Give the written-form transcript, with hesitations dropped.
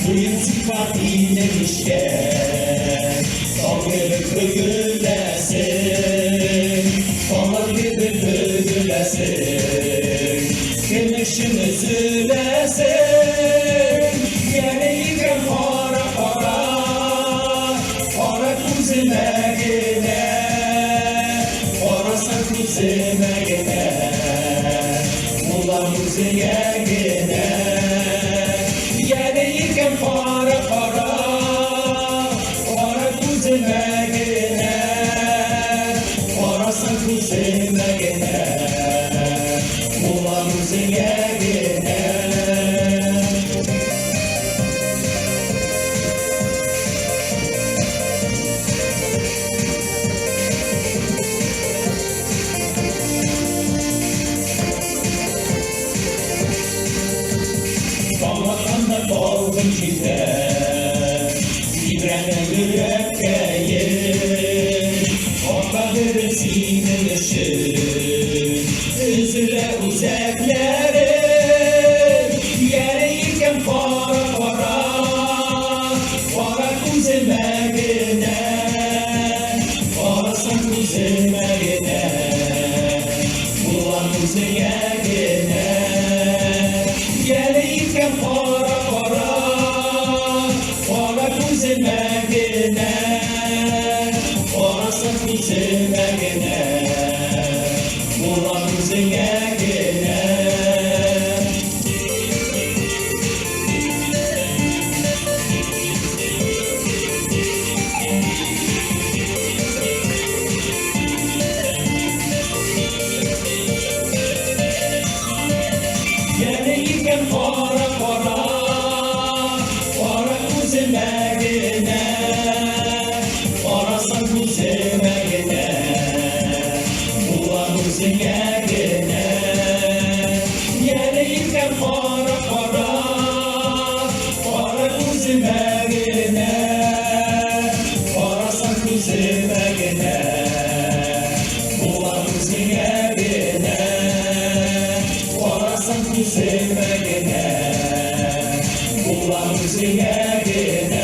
Suyun sıfatine işler Dalgını gülesin Dağlar gibi gülesin Güneşimiz ülesin Yine yıkan para para Para kuzime gider Parasan kuzime gider Ulan kuziye gider Yine yıkan para para Para kuzime gider Parasan kuzime gider Ulan kuziye gider Dallarında dalgın gider Titrene yürekkeyin Ortadır sinin ışık Üzüle uzakları Yere yıkan para para Para kuzime gider Parasan kuzime gider Ulan kuziye gider Yere yıkan para para Para kuzime gider Parasan kuzime gider Ulan kuziye gider Yere yıkan para para Para kuzime gider Parasan kuzime gider Ulan kuziye gider Yere yıkan para para Para kuzime gider Parasan kuzime gider Ulan kuziye gider Parasan kuzime gider Ulan kuziye gider